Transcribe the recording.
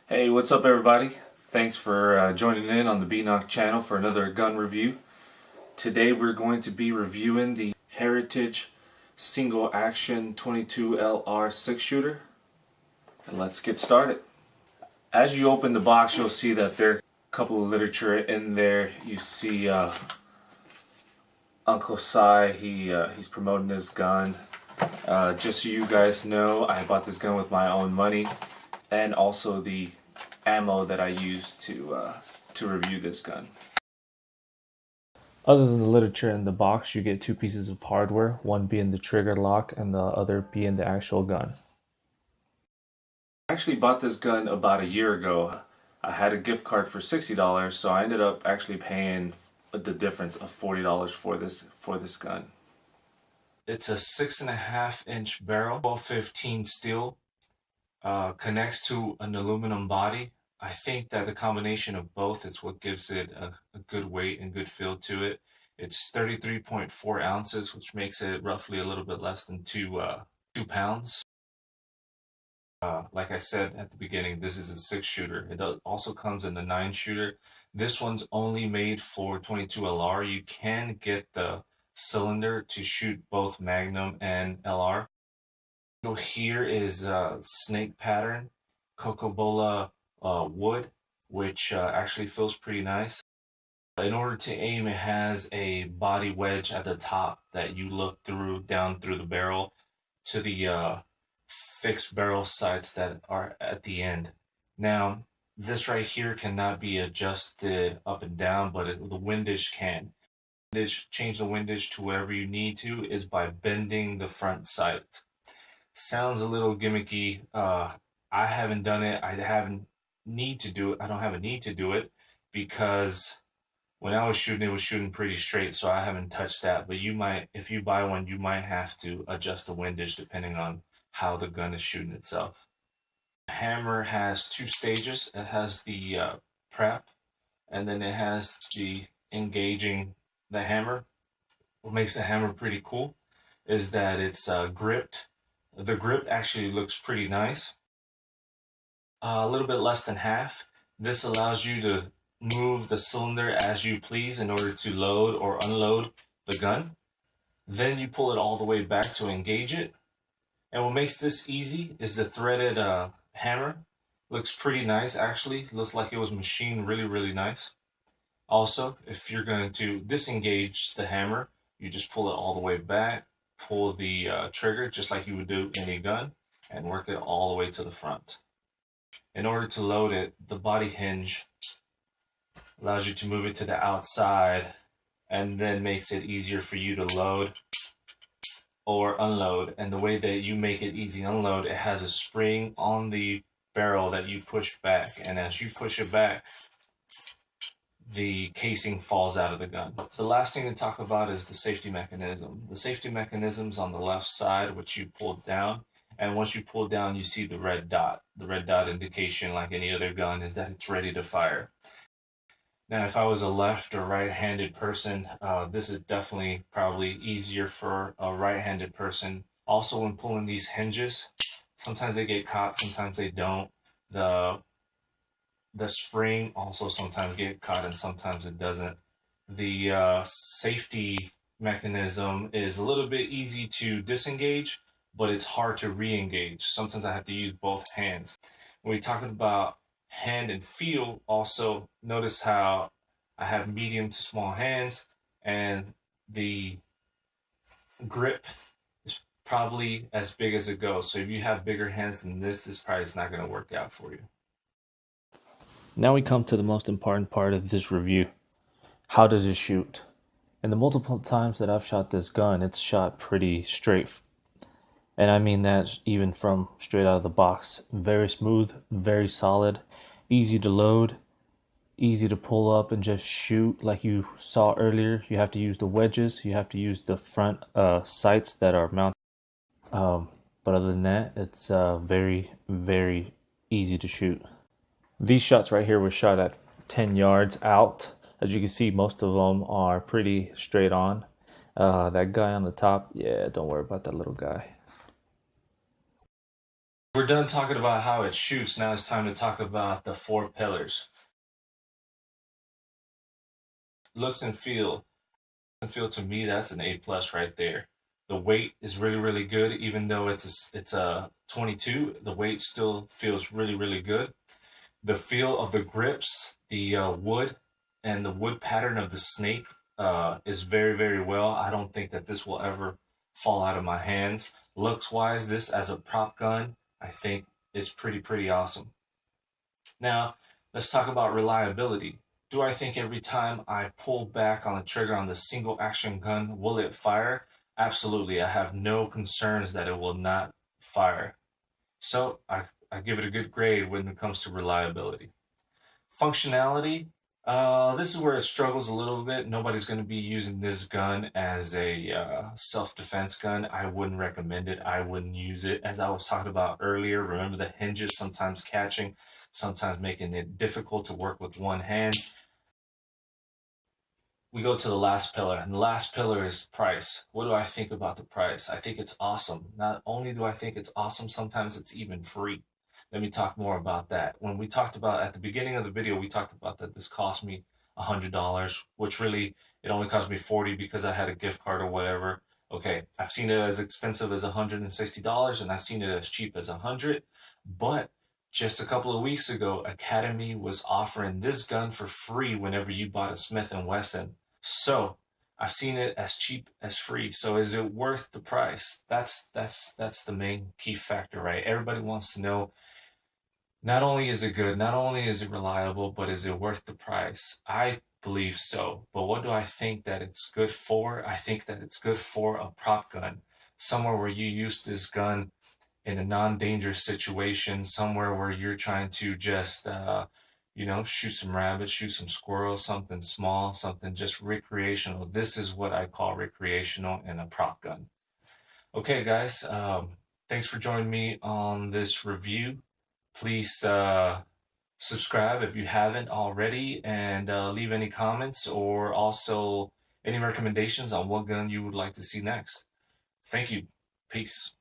Hey, what's up everybody? Thanks for joining in on the BNOC channel for another gun review. Today we're going to be reviewing the Heritage Single Action 22LR 6-shooter. And let's get started. As you open the box, you'll see that there are a couple of literature in there. You see Uncle Si, he's promoting his gun. Just so you guys know, I bought this gun with my own money, and also the ammo that I used to review this gun. Other than the literature in the box, you get two pieces of hardware, one being the trigger lock and the other being the actual gun. I actually bought this gun about a year ago. I had a gift card for $60, so I ended up actually paying the difference of $40 for this gun. It's a 6.5-inch barrel, 1215 steel. Connects to an aluminum body. I think that the combination of both is what gives it a good weight and good feel to it. It's 33.4 ounces, which makes it roughly a little bit less than 2 pounds. Like I said at the beginning, this is a 6-shooter. It also comes in the 9-shooter. This one's only made for 22LR. You can get the cylinder to shoot both Magnum and LR. Here is snake pattern, Coca-Cola wood, which actually feels pretty nice. In order to aim, it has a body wedge at the top that you look down through the barrel to the fixed barrel sights that are at the end. Now, this right here cannot be adjusted up and down, but the windage can. Change the windage to whatever you need to is by bending the front sight. Sounds a little gimmicky. I haven't done it. I don't have a need to do it because when I was shooting, it was shooting pretty straight, so I haven't touched that. But you might, if you buy one, you might have to adjust the windage depending on how the gun is shooting itself. The hammer has two stages. It has the prep, and then it has the engaging the hammer. What makes the hammer pretty cool is that it's gripped. The grip actually looks pretty nice. A little bit less than half. This allows you to move the cylinder as you please in order to load or unload the gun. Then you pull it all the way back to engage it. And what makes this easy is the threaded hammer. Looks pretty nice actually. Looks like it was machined really nice. Also, if you're going to disengage the hammer, you just pull it all the way back, pull the trigger just like you would do any gun, and work it all the way to the front. In order to load it, the body hinge allows you to move it to the outside and then makes it easier for you to load or unload. And the way that you make it easy unload, it has a spring on the barrel that you push back, and as you push it back, the casing falls out of the gun. The last thing to talk about is the safety mechanism. The safety mechanism's on the left side, which you pull down, and once you pull down, you see the red dot. The red dot indication, like any other gun, is that it's ready to fire. Now, if I was a left or right-handed person, this is definitely probably easier for a right-handed person. Also, when pulling these hinges, sometimes they get caught, sometimes they don't. The spring also sometimes get caught and sometimes it doesn't. The safety mechanism is a little bit easy to disengage, but it's hard to re-engage. Sometimes I have to use both hands. When we talk about hand and feel, also notice how I have medium to small hands, and the grip is probably as big as it goes. So if you have bigger hands than this probably is not going to work out for you. Now we come to the most important part of this review. How does it shoot? And the multiple times that I've shot this gun, it's shot pretty straight. And I mean that even from straight out of the box. Very smooth, very solid, easy to load, easy to pull up and just shoot. Like you saw earlier, you have to use the wedges, you have to use the front sights that are mounted. But other than that, it's very easy to shoot. These shots right here were shot at 10 yards out. As you can see, most of them are pretty straight on. That guy on the top, yeah, don't worry about that little guy. we're done talking about how it shoots. Now it's time to talk about the 4 pillars. Looks and feel. And feel to me, that's an A+ right there. The weight is really, really good. Even though it's a 22, the weight still feels really, really good. The feel of the grips, the wood, and the wood pattern of the snake is very, very well. I don't think that this will ever fall out of my hands. Looks wise, this as a prop gun, I think is pretty awesome. Now, let's talk about reliability. Do I think every time I pull back on the trigger on the single action gun, will it fire? Absolutely. I have no concerns that it will not fire. So I give it a good grade when it comes to reliability. Functionality, this is where it struggles a little bit. Nobody's going to be using this gun as a self-defense gun. I wouldn't recommend it. I wouldn't use it. As I was talking about earlier, remember the hinges sometimes catching, sometimes making it difficult to work with one hand. We go to the last pillar, and the last pillar is price. What do I think about the price? I think it's awesome. Not only do I think it's awesome, sometimes it's even free. Let me talk more about that. When we talked about at the beginning of the video, we talked about that this cost me $100, which really it only cost me 40 because I had a gift card or whatever. Okay, I've seen it as expensive as $160, and I've seen it as cheap as 100. But just a couple of weeks ago, Academy was offering this gun for free whenever you bought a Smith & Wesson. So I've seen it as cheap as free. So is it worth the price? That's the main key factor, right? Everybody wants to know, not only is it good, not only is it reliable, but is it worth the price? I believe so. But what do I think that it's good for? I think that it's good for a prop gun. Somewhere where you use this gun in a non-dangerous situation, somewhere where you're trying to just shoot some rabbits, shoot some squirrels, something small, something just recreational. This is what I call recreational in a prop gun. Okay, guys, thanks for joining me on this review. Please subscribe if you haven't already, and leave any comments or also any recommendations on what gun you would like to see next. Thank you. Peace.